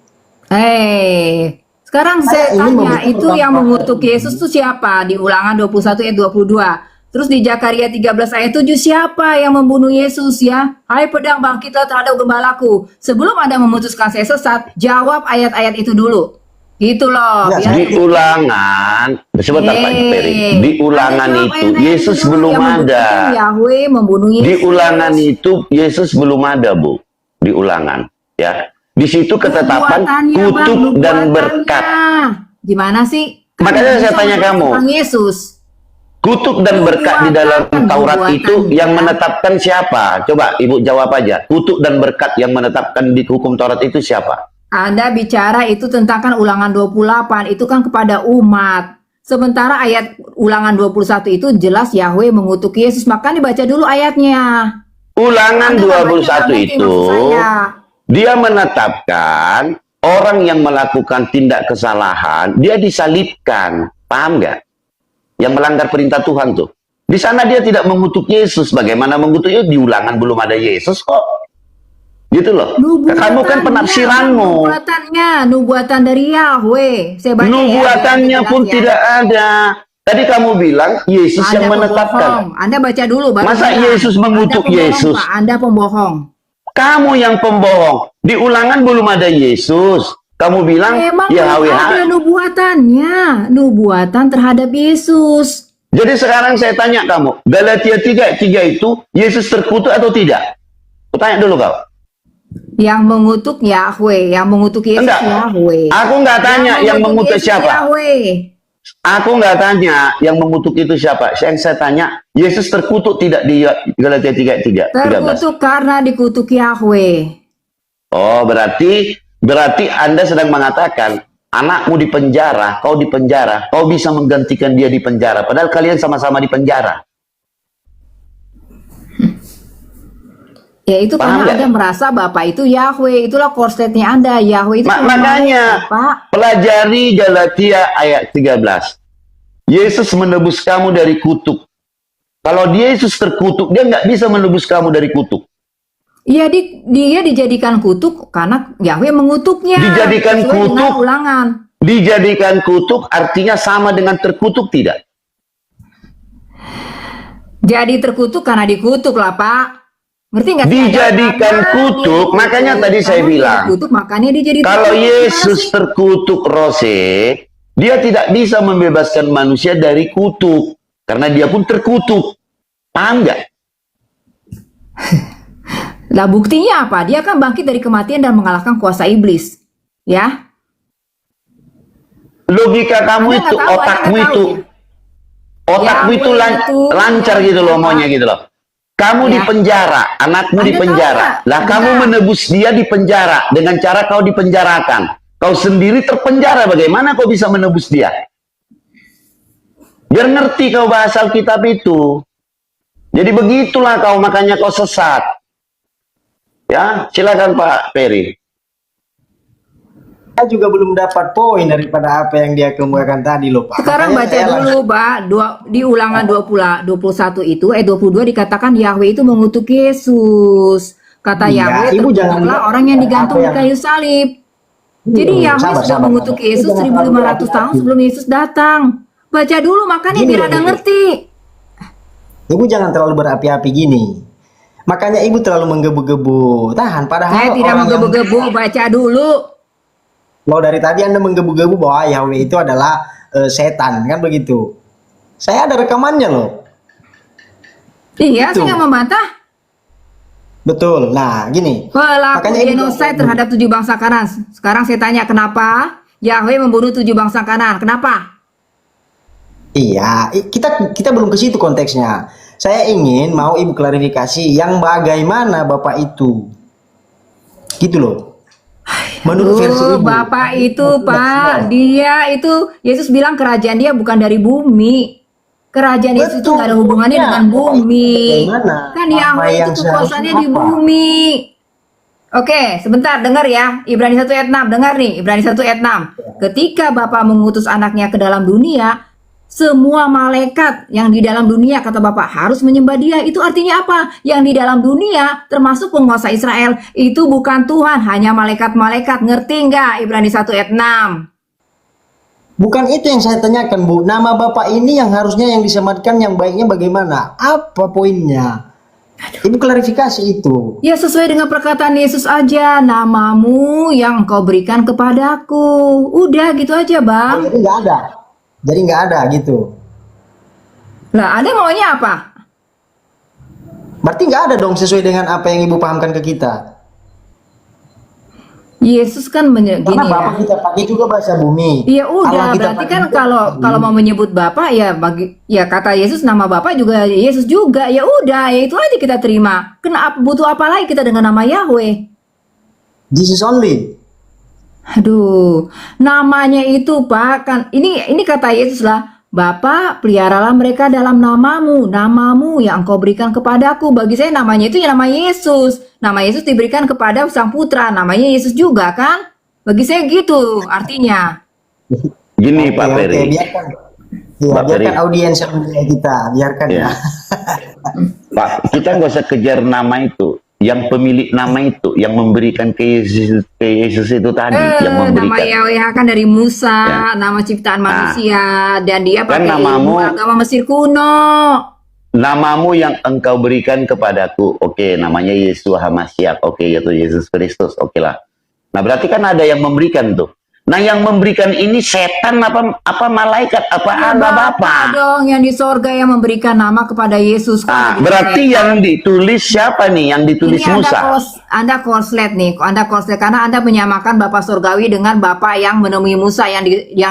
Sekarang Saya saya ingin tanya, memberikan itu yang pertanyaan. mengutuk Yesus itu siapa? Di Ulangan 21 ayat 22. Terus di Zakaria 13 ayat 7, siapa yang membunuh Yesus ya? Hai pedang bangkitlah terhadap gembalaku. Sebelum Anda memutuskan saya sesat, jawab ayat-ayat itu dulu. Gitu loh. Enggak, biar- Di ulangan, sebentar Pak Peri. Di ulangan Anda jawab itu ayat-ayat Yesus dulu belum yang ada. membuktikan Yahweh membunuh Yesus. Di ulangan itu Yesus belum ada, Bu. Di ulangan, ya. Di situ ketetapan Nubuatannya, Bang, kutuk dan nubuatannya. berkat. Gimana sih? Makanya saya bisa tanya menulis kamu. tentang Yesus. Kutuk dan berkat di dalam Taurat itu yang menetapkan siapa? Coba Ibu jawab aja. Kutuk dan berkat yang menetapkan di hukum Taurat itu siapa? Anda bicara itu tentang kan Ulangan 28, itu kan kepada umat. Sementara ayat Ulangan 21 itu jelas Yahweh mengutuk Yesus. Maka dibaca dulu ayatnya. Ulangan Anda nggak 21 baca, nggak ngerti itu maksud saya. dia menetapkan orang yang melakukan tindak kesalahan, dia disalibkan. Paham nggak? Yang melanggar perintah Tuhan tuh. Di sana dia tidak mengutuk Yesus. Bagaimana mengutuknya? Di Ulangan belum ada Yesus kok. Gitu loh. Kamu kan penafsiranmu. Nubuatan dari Yahweh. Saya baca ya, Nubuatannya biar pun jelas ya. tidak ada. Tadi kamu bilang Yesus Anda yang menetapkan. pembohong. Anda baca dulu. baru Masa bilang. Yesus mengutuk Anda pembohong, Yesus? Pak. Anda pembohong. Kamu yang pembohong. Di Ulangan belum ada Yesus. Kamu bilang Memang Yahweh. ada nubuatannya. Nubuatan terhadap Yesus. Jadi sekarang saya tanya kamu, Galatia 3:3 itu Yesus terkutuk atau tidak? Aku tanya dulu kau. Yang mengutuk Yahweh, yang mengutuk Yesus Enggak. Yahweh. Aku nggak tanya yang mengutuk Yesus siapa. Yahweh. Aku nggak tanya yang mengutuk itu siapa. Yang saya tanya, Yesus terkutuk tidak di Galatia 3:13? Terkutuk karena dikutuk Yahweh. Oh, berarti Anda sedang mengatakan anakmu di penjara, kau di penjara, kau bisa menggantikan dia di penjara. Padahal kalian sama-sama di penjara. Ya itu Paham karena nggak? Anda merasa Bapak itu Yahweh, itulah korsletnya Anda. Yahweh itu cuma Makanya malaikat, Pak. pelajari Galatia ayat 13. Yesus menebus kamu dari kutuk. Kalau Yesus terkutuk, dia nggak bisa menebus kamu dari kutuk. Iya, dia dijadikan kutuk karena Yahweh mengutuknya. Dijadikan Sesuai dengan kutuk. Ulangan. Dijadikan kutuk artinya sama dengan terkutuk tidak? Jadi terkutuk karena dikutuk lah, Pak. Ngerti nggak sih? Dijadikan Karena kutuk, dia makanya tadi saya karena dia bilang, dikutuk, makanya dia jadi kalau terkutuk. Yesus Gimana sih? terkutuk Rose, dia tidak bisa membebaskan manusia dari kutuk. Karena dia pun terkutuk. Paham nggak? Lah buktinya apa? Dia kan bangkit dari kematian dan mengalahkan kuasa iblis. Ya. Logika kamu Anda itu, nggak tahu, otakmu Anda nggak itu, tahu, ya? otakmu itu Yahweh itu lancar yang gitu loh, apa? maunya gitu loh. Kamu Ya. di penjara, anakmu Anda di penjara. tahu nggak? Lah kamu Bentar. menebus dia di penjara dengan cara kau dipenjarakan. Kau sendiri terpenjara, bagaimana kau bisa menebus dia? Biar ngerti kau bahasa Alkitab itu. Jadi begitulah kau, makanya kau sesat. Ya, silakan Pak Ferry. Saya juga belum dapat poin daripada apa yang dia kemukakan tadi loh Pak. Sekarang Makanya baca saya dulu, Pak. Di Ulangan 21 itu, 22 dikatakan Yahweh itu mengutuk Yesus. Kata Iya, Yahweh, Ibu jangan terkutuklah lihat orang yang apa digantung di yang- kayu salib. Jadi Yahweh sabar, sudah sabar, mengutuk sabar. Yesus Jangan 1500 terlalu tahun hati-hati. sebelum Yesus datang. Baca dulu, makanya Gini biar loh, Anda Ibu. ngerti. Ibu jangan terlalu berapi-api gini. Makanya ibu terlalu menggebu-gebu. Tahan, padahal Saya tidak orang menggebu-gebu, baca dulu. Loh, dari tadi Anda menggebu-gebu bahwa Yahweh itu adalah setan, kan begitu. Saya ada rekamannya loh. Iya, Itu. saya nggak membantah. Betul. Nah, gini. Pelaku Makanya ibu genosid terhadap 7 bangsa kanan. Sekarang saya tanya, kenapa Yahweh membunuh 7 bangsa kanan? Kenapa? Iya, kita belum ke situ konteksnya. Saya ingin mau ibu klarifikasi yang bagaimana Bapak itu. Gitu loh. Menurut versi ibu. Bapak itu, Pak, dia itu, Yesus bilang kerajaan dia bukan dari bumi. Kerajaan Yesus itu Betul. nggak ada hubungannya Ya, dengan bumi. bagaimana? Kan Apa Yahweh yang itu kekuasaannya di seharusnya apa? bumi. Oke, sebentar, dengar ya. Ibrani 1 ayat 6, dengar nih. Ibrani 1 ayat 6. Ketika Bapa mengutus anaknya ke dalam dunia, semua malaikat yang di dalam dunia, kata Bapak, harus menyembah dia. Itu artinya apa? Yang di dalam dunia, termasuk penguasa Israel, itu bukan Tuhan, hanya malaikat-malaikat. Ngerti nggak Ibrani 1 ayat 6? Bukan itu yang saya tanyakan, Bu. Nama Bapak ini yang harusnya yang disematkan yang baiknya bagaimana? Apa poinnya? Ibu klarifikasi itu. Ya sesuai dengan perkataan Yesus aja, namamu yang kau berikan kepadaku. Udah gitu aja, Bang. Jadi nggak ada. Jadi nggak ada gitu. Lah, Anda maunya apa? Berarti nggak ada dong sesuai dengan apa yang Ibu pahamkan ke kita. Yesus kan Karena gini ya. Bapak kita pakai juga bahasa bumi. Iya udah, Allah kita berarti pakai kan juga kalau bahasa kalau bumi. mau menyebut Bapak ya ya kata Yesus nama Bapak juga Yesus juga. Ya udah, ya itu aja kita terima. Kenapa butuh apa lagi kita dengan nama Yahweh? Jesus only. Aduh, namanya itu Pak kan ini kata Yesus lah. Bapa, peliharalah mereka dalam namamu yang engkau berikan kepadaku. Bagi saya namanya itu ya nama Yesus. Nama Yesus diberikan kepada Sang Putra, namanya Yesus juga kan? Bagi saya gitu artinya. Gini Pak Oke, Ferry. biarkan. Ya, Pak biarkan Ferry. audiens yang menilai kita, biarkan Ya. ya. Pak, kita nggak usah kejar nama itu. Yang pemilik nama itu, yang memberikan ke Yesus itu tadi, yang Nama memberikan. Yahweh kan dari Musa, Ya. nama ciptaan manusia, dan dia Kan pakai namamu- ilmu agama Mesir kuno. Namamu yang engkau berikan kepadaku, oke, namanya Yeshua Hamashiach, oke, yaitu Yesus Kristus, oke lah. Nah, berarti kan ada yang memberikan tuh. Nah, yang memberikan ini setan apa malaikat apa Allah Bapa? dong yang di sorga yang memberikan nama kepada Yesus. Kok Nah, jadi berarti setan? yang ditulis siapa nih? Yang ditulis Ini Musa. Anda korslet nih, Anda korslet karena Anda menyamakan Bapak Surgawi dengan Bapak yang menemui Musa yang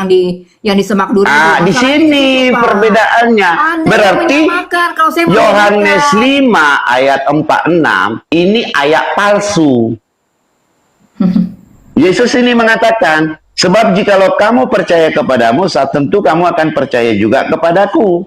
di semak duri. Ah, di sini perbedaannya. Anda Berarti menyamakan, kalau saya Yohanes menyamakan. 5 ayat 46 ini ayat palsu. Yesus ini mengatakan, sebab jikalau kamu percaya kepada Musa, tentu kamu akan percaya juga kepadaku.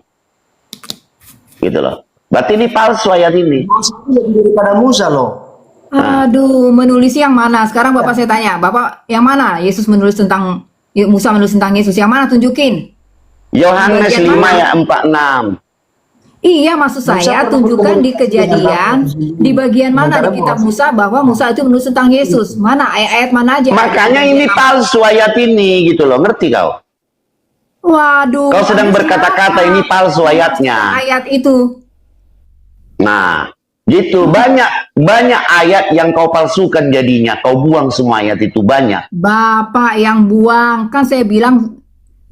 Gitu loh. Berarti ini palsu ayat ini. Musa itu lebih daripada Musa loh. Aduh, menulis yang mana? Sekarang Bapak saya tanya, Bapak yang mana? Yesus menulis tentang Musa menulis tentang Yesus. Yang mana? Tunjukin. Yohanes Bagian 5 mana? ayat 46. Iya, maksud saya tunjukkan di Kejadian di bagian mana di kitab Musa bahwa Musa itu menulis tentang Yesus. Mana ayat-ayat mana aja? Makanya ini palsu ayat ini gitu loh, ngerti kau? Waduh. Kau sedang Anda berkata-kata siapa? ini palsu ayatnya. Ayat itu. Nah, gitu banyak ayat yang kau palsukan jadinya. Kau buang semua ayat itu banyak. Bapak yang buang, kan saya bilang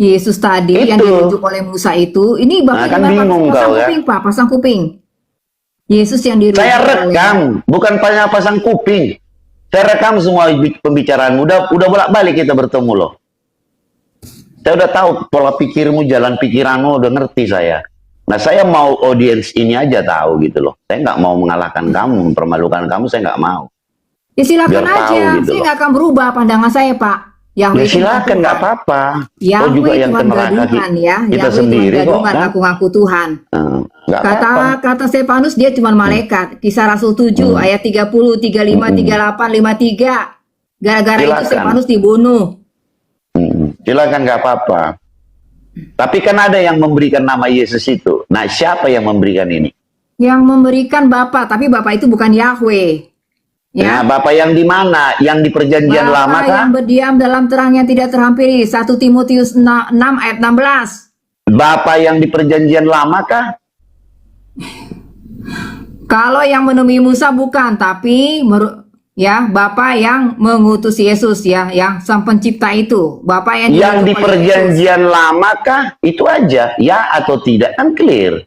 Yesus tadi yang Itu. dirujuk oleh Musa itu. Ini Bapak Nah, kan gimana, Pak? bingung Pasang kau, ya. kuping, Pak, pasang kuping. Yesus yang dirujuk Saya oleh rekam, bukan pasang kuping. Saya rekam semua pembicaraan. Udah bolak-balik kita bertemu loh. Saya udah tahu pola pikirmu, jalan pikiranmu, udah ngerti saya. Nah, saya mau audiens ini aja tahu gitu loh. Saya nggak mau mengalahkan kamu, mempermalukan kamu, saya nggak mau. Ya silakan Biar tahu aja, gitu saya loh. nggak akan berubah pandangan saya, Pak. Yahweh Ya itu silakan, Tuhan. nggak apa-apa. Yahweh Kau juga yang Tuhan ke neraka gadungan ya. kita Yahweh sendiri Tuhan kok. gadungan, Kan? ngaku-ngaku Tuhan. Nggak apa-apa. Kata Stefanus dia cuma malaikat. Kisah Rasul 7 ayat 30, 35, 38, 53. Gara-gara itu Silakan. Stefanus dibunuh. Silakan, nggak apa-apa. Tapi kan ada yang memberikan nama Yesus itu. Nah, siapa yang memberikan ini? Yang memberikan Bapa, tapi Bapa itu bukan Yahweh. Ya. Nah, Bapak yang di mana? Yang di perjanjian Bapa lama kah? yang berdiam dalam terang yang tidak terhampiri. 1 Timotius 6 ayat 16. Bapak yang di perjanjian lama kah? Kalau yang menemui Musa bukan, tapi ya Bapa yang mengutus Yesus ya, yang sang pencipta itu. Bapa yang Yang di diutus oleh Yesus. perjanjian lama kah? Itu aja. Ya atau tidak? Kan clear.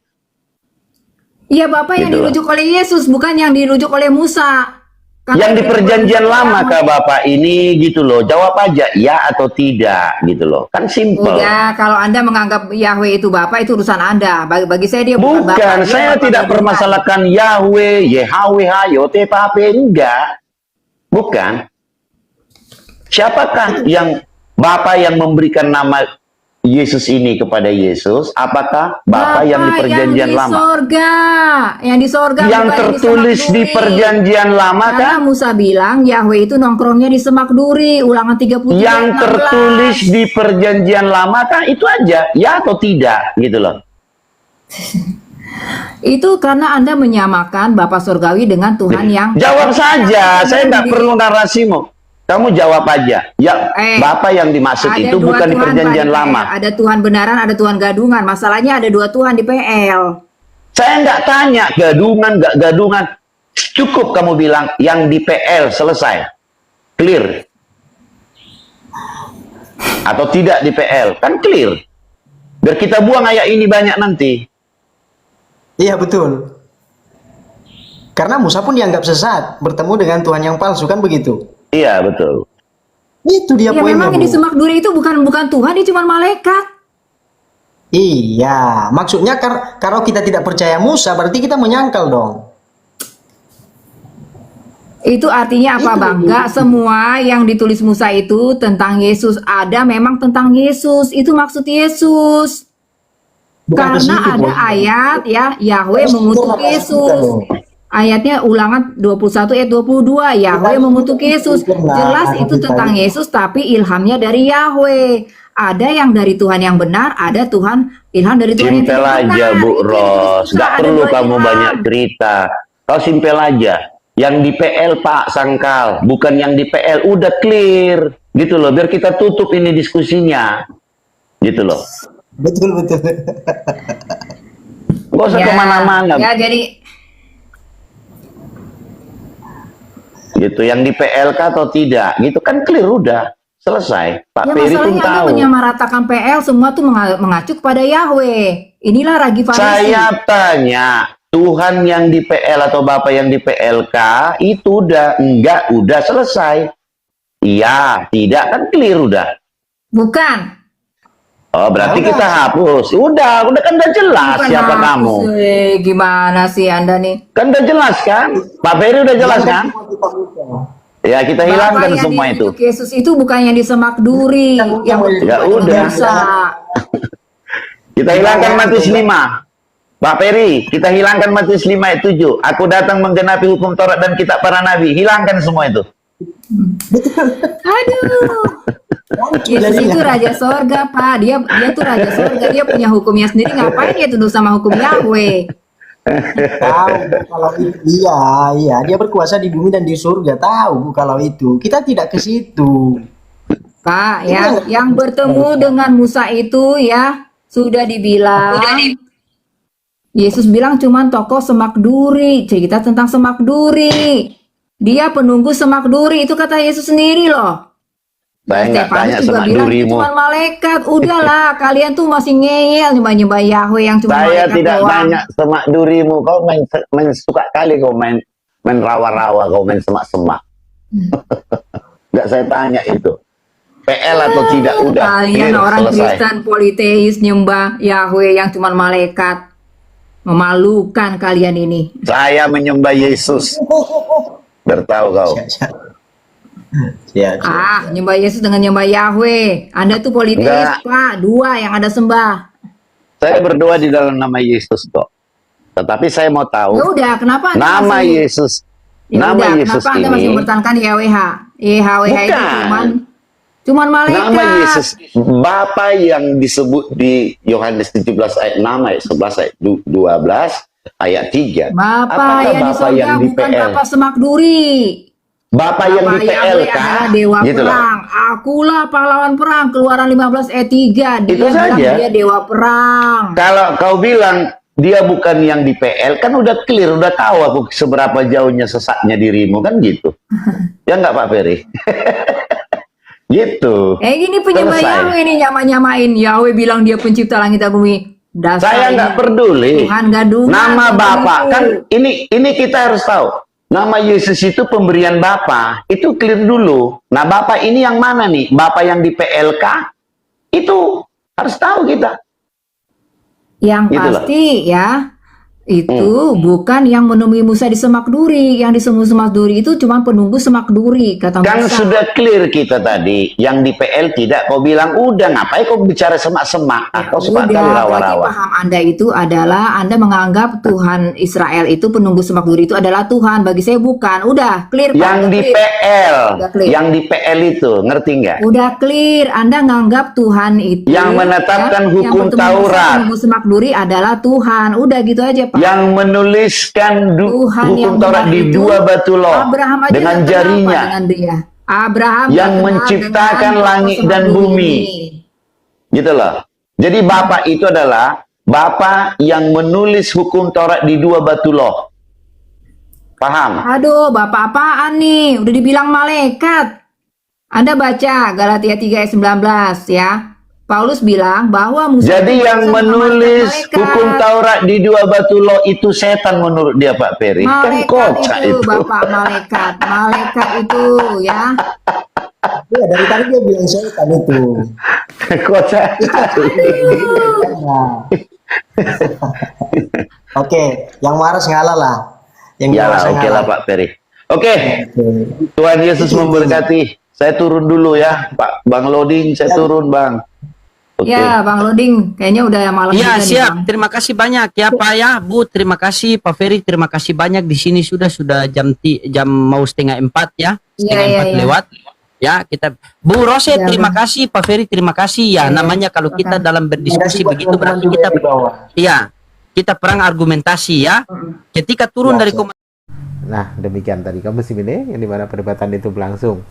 Iya, Bapak yang Gitu. dirujuk oleh Yesus, bukan yang dirujuk oleh Musa. Karena Yang di dia perjanjian dirujuk lama oleh kah Bapak ini gitu loh. Jawab aja ya atau tidak gitu loh. Kan simple. Udah, kalau Anda menganggap Yahweh itu Bapak, itu urusan Anda. Bagi saya dia bukan Bapak. Bukan, Dia saya Bapak tidak gadungan. permasalahkan Yahweh, Yahweh, Hayote, Pape, enggak. Bukan. Siapakah yang Bapak yang memberikan nama Yesus ini kepada Yesus? Apakah Bapak yang di perjanjian yang di lama? sorga. Yang di sorga. Yang bukan tertulis semak di duri. perjanjian lama Karena kan? Musa bilang Yahweh itu nongkrongnya di semak duri. Ulangan 33 Yang ayat 16. tertulis di perjanjian lama kan? Itu aja, ya atau tidak gitu loh. Itu karena Anda menyamakan Bapa Surgawi dengan Tuhan yang... Jawab saja, saya nggak perlu narasimu. Kamu jawab aja. Ya, Bapak yang dimaksud Ada itu dua bukan di Tuhan, perjanjian Pak, di lama. PL. Ada Tuhan benaran, ada Tuhan gadungan. Masalahnya ada dua Tuhan di PL. Saya nggak tanya gadungan, nggak gadungan. Cukup kamu bilang yang di PL selesai. Clear. Atau tidak di PL. Kan clear. Biar kita buang ayat ini banyak nanti. Iya betul. Karena Musa pun dianggap sesat, bertemu dengan Tuhan yang palsu, kan begitu? Iya, betul. Itu dia Ya poinnya, memang yang di Bu. semak duri itu bukan Tuhan, dia cuma malaikat. Iya, maksudnya kalau kita tidak percaya Musa, berarti kita menyangkal dong. Itu artinya apa, Bang? Gak semua yang ditulis Musa itu tentang Yesus. Ada memang tentang Yesus. Itu maksud Yesus. Bukan ke situ, Karena ada Bos. ayat ya, Yahweh mengutuk Yesus. Ayatnya ulangan 21 ayat 22. Yahweh mengutuk Yesus. Jelas itu tentang Yesus, tapi ilhamnya dari Yahweh. Ada yang dari Tuhan yang benar, ada ilham dari Tuhan yang Simpel tidak benar. aja, Bu Itu yang Ros. susah, Nggak ada perlu dua kamu ilham. banyak cerita. Kau simpel aja. Yang di PL Pak Sangkal, bukan yang di PL. Udah clear. Gitu loh, biar kita tutup ini diskusinya. Gitu loh. Betul. Nggak usah kemana-mana. Ya, jadi Gitu, yang di PLK atau tidak. Gitu kan clear udah. Selesai. Pak ya Peri pun masalahnya Anda tahu. menyamaratakan PL semua tuh mengacu kepada Yahweh. Inilah ragi Farisi. Saya tanya, Tuhan yang di PL atau Bapak yang di PLK itu udah enggak, udah selesai. Iya, tidak kan clear udah. Bukan. Oh, berarti kita hapus. Udah kan udah jelas Bukan siapa hapus, kamu. Gimana sih Anda nih? Kan udah jelas kan? Pak Peri udah jelas kan? Ya, kita hilangkan Bapak yang semua itu. dirujuk Yesus itu bukan yang di semak duri, yang Ya udah. Musa. Kita hilangkan Matius 5. Pak Peri, kita hilangkan Matius 5 ayat 7. Aku datang menggenapi hukum Taurat dan kitab para nabi. Hilangkan semua itu. Aduh. Yesus itu raja sorga, Pak. Dia tuh raja sorga. Dia punya hukumnya sendiri. Ngapain dia tunduk sama hukum Yahweh? Tahu Bu, kalau itu iya dia berkuasa di bumi dan di surga, tahu Bu kalau itu. Kita tidak ke situ. Pak, ya, yang bertemu dengan Musa itu ya sudah dibilang. Yesus bilang cuman tokoh semak duri, cerita tentang semak duri. Dia penunggu semak duri, itu kata Yesus sendiri loh. Saya nggak Stefanus tanya juga semak bilang itu durimu. cuma malaikat. Udahlah, kalian tuh masih ngeyel nyembah Yahweh yang cuma Saya malaikat tidak doang. tanya semak durimu. Kau main suka kali kau main rawa-rawa, kau main semak-semak. Nggak saya tanya itu. PL atau tidak, udah. Kalian clear, orang selesai. Kristen politeis nyembah Yahweh yang cuma malaikat. Memalukan kalian ini. Saya menyembah Yesus. Bertahu kau. Siap. Nyembah Yesus dengan nyembah Yahweh. Anda tuh politeis, Enggak. Pak. Dua yang ada sembah. Saya berdoa di dalam nama Yesus kok. Tetapi saya mau tahu Ya udah, kenapa Anda nama masih- Yesus. Ya Nama udah, Yesus kenapa Anda masih ini. mempertahankan YHWH? YHWH itu Bukan. cuman malaikat. Nama Yesus, Bapa yang disebut di Yohanes 17 ayat 6 ayat 11 ayat 12 ayat 3. Bapa Apakah yang di Bapa sorga yang di bukan PL? Bapa semak duri. Bapa yang di Bapa PL Yahweh kah? adalah dewa Gitu loh. perang. Akulah pahlawan perang. Keluaran 15 ayat 3. Dia Itu bilang saja. dia dewa perang. Kalau kau bilang dia bukan yang di PL, kan udah clear, udah tahu aku seberapa jauhnya sesatnya dirimu, kan gitu. Ya nggak Pak Ferry? Gitu. Gini penyembah Selesai. Yahweh ini nyama-nyamain. Yahweh bilang dia pencipta langit dan bumi. Dasar Saya ini nggak peduli. Tuhan gadungan. Nama Tuhan Bapa itu. kan ini kita harus tahu. Nama Yesus itu pemberian Bapa. Itu clear dulu. Nah, Bapa ini yang mana nih? Bapa yang di PLK? Itu harus tahu kita. Yang Gitu loh. pasti ya itu bukan yang menemui Musa di semak duri. Yang di semak duri itu cuma penunggu semak duri kata Kan Musa. sudah clear kita tadi. Yang di PL tidak. Kau bilang udah, ngapain kau bicara semak-semak? Kau suka kali Udah, berarti rawa-rawa. paham Anda itu adalah Anda menganggap Tuhan Israel itu penunggu semak duri itu adalah Tuhan. Bagi saya bukan. Udah clear Pak. Yang Udah di clear. PL, Udah clear. yang di PL itu, ngerti nggak? Udah clear. Anda nganggap Tuhan itu Yang menetapkan hukum yang bertemu Musa Taurat. penunggu semak duri adalah Tuhan. Udah gitu aja Pak. Yang menuliskan Tuhan yang hukum Taurat benar di itu, dua batu loh Abraham aja dengan nggak kenal, Pak, jarinya dengan dia. Abraham yang nggak kenal menciptakan dengan langit tokoh dan semak bumi. duri. gitu loh. Jadi Bapa itu adalah Bapa yang menulis hukum Taurat di dua batu loh. Paham? Aduh, Bapak apaan nih? Udah dibilang malaikat. Anda baca Galatia 3 ayat 19 ya. Paulus bilang bahwa Musa Jadi itu yang sama menulis malaikat. hukum Taurat di dua batu loh itu setan menurut dia Pak Ferry. Kan Malaikat kocak itu, itu. Bapak malaikat. Malaikat itu ya. Iya, dari tadi dia bilang setan itu. Kocak. Nah. Oke, yang waras ngalah lah. Yang Ya dewasa lah, oke lah ngalah. Pak Ferry. Oke, Oke. Tuhan Yesus memberkati. Saya turun dulu ya, Pak Bang Loading. Saya turun Bang. Oke. Ya, Bang Loding, kayaknya udah malam Ya, juga nih, siap. Bang. Terima kasih banyak ya Pak ya, Bu. Terima kasih Pak Ferry. Terima kasih banyak di sini sudah jam mau 3:30 ya. Setengah Iya, 4 iya. lewat. Ya, kita Bu Rose Ya, terima Bang. kasih, Pak Ferry terima kasih ya. Iya, Namanya kalau kita silakan. dalam Terima kasih berdiskusi buat begitu teman-teman berarti juga kita yang di bawah. iya, kita perang argumentasi ya. Ketika turun Ya, dari siap. Nah, demikian tadi kamu Muslimin yang dimana perdebatan itu berlangsung.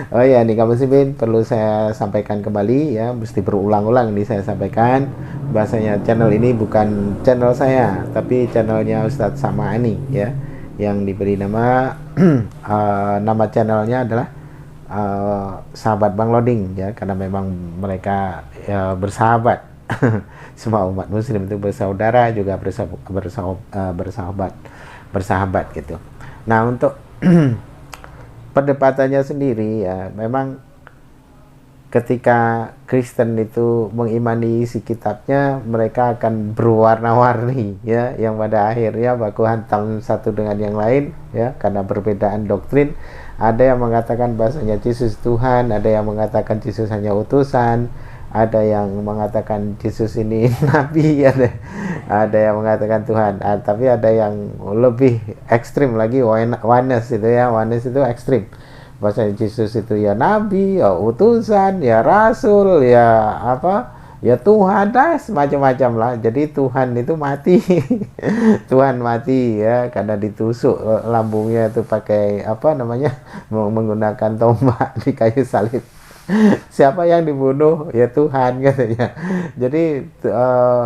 Oh ya, nih kamu Muslimin perlu saya sampaikan kembali ya, mesti berulang-ulang ini saya sampaikan bahasanya channel ini bukan channel saya, tapi channelnya Ustadz Samani ya, yang diberi nama nama channelnya adalah Sahabat Bang Loading ya, karena memang mereka ya, bersahabat. Semua umat Muslim itu bersaudara juga bersahabat gitu. Nah, untuk perdebatannya sendiri ya, memang ketika Kristen itu mengimani isi kitabnya, mereka akan berwarna-warni ya, yang pada akhirnya baku hantam satu dengan yang lain ya, karena perbedaan doktrin. Ada yang mengatakan bahasanya Yesus Tuhan, ada yang mengatakan Yesus hanya utusan, ada yang mengatakan Yesus ini nabi, ada yang mengatakan Tuhan. Tapi ada yang lebih ekstrim lagi, oneness itu ya, oneness itu ekstrim. Bahasa Yesus itu ya nabi, ya utusan, ya rasul, ya apa, ya Tuhan, semacam-macam lah. Jadi Tuhan itu mati. Tuhan mati ya karena ditusuk lambungnya itu pakai apa namanya, menggunakan tombak di kayu salib. Siapa yang dibunuh? Ya Tuhan, katanya. Jadi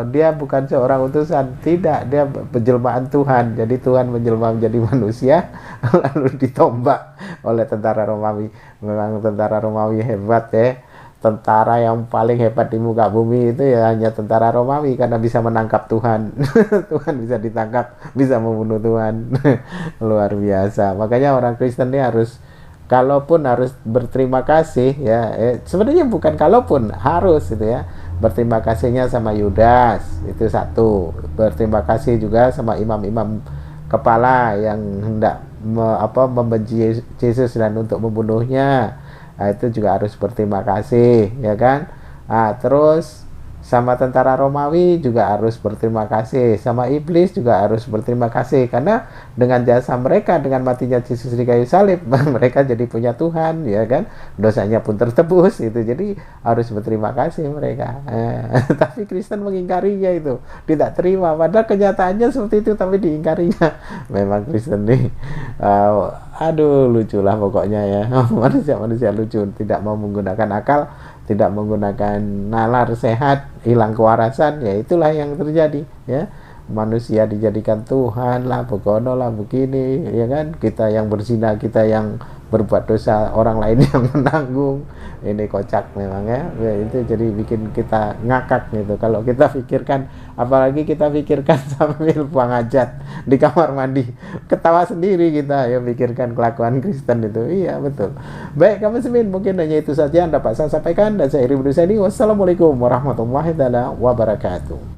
dia bukan seorang utusan, tidak, dia penjelmaan Tuhan. Jadi Tuhan menjelma menjadi manusia lalu ditombak oleh tentara Romawi. Memang tentara Romawi hebat ya. Tentara yang paling hebat di muka bumi itu ya hanya tentara Romawi, karena bisa menangkap Tuhan. Tuhan bisa ditangkap, bisa membunuh Tuhan. Luar biasa. Makanya orang Kristen ini kalaupun harus berterima kasih ya, sebenarnya bukan kalaupun, harus itu ya, berterima kasihnya sama Yudas itu satu, berterima kasih juga sama imam-imam kepala yang hendak membenci Yesus dan untuk membunuhnya. Itu juga harus berterima kasih ya kan. Terus sama tentara Romawi juga harus berterima kasih, sama iblis juga harus berterima kasih, karena dengan jasa mereka, dengan matinya Yesus di kayu salib, mereka jadi punya Tuhan ya kan, dosanya pun tertebus itu, jadi harus berterima kasih mereka. Tapi Kristen mengingkarinya itu, tidak terima, padahal kenyataannya seperti itu tapi diingkarinya. Memang Kristen nih aduh lucu lah pokoknya ya. Manusia lucu, tidak mau menggunakan akal, tidak menggunakan nalar sehat, hilang kewarasan, ya itulah yang terjadi ya. Manusia dijadikan Tuhan lah, begono lah, begini ya kan, kita yang berzina, kita yang berbuat dosa, orang lain yang menanggung. Ini kocak memang ya. Itu jadi bikin kita ngakak gitu kalau kita pikirkan, apalagi kita pikirkan sambil buang hajat di kamar mandi, ketawa sendiri kita ya pikirkan kelakuan Kristen itu. Iya betul. Baik kamu semin, mungkin hanya itu saja yang dapat saya sampaikan, dan saya Iri Budusani. Wassalamualaikum warahmatullahi wabarakatuh.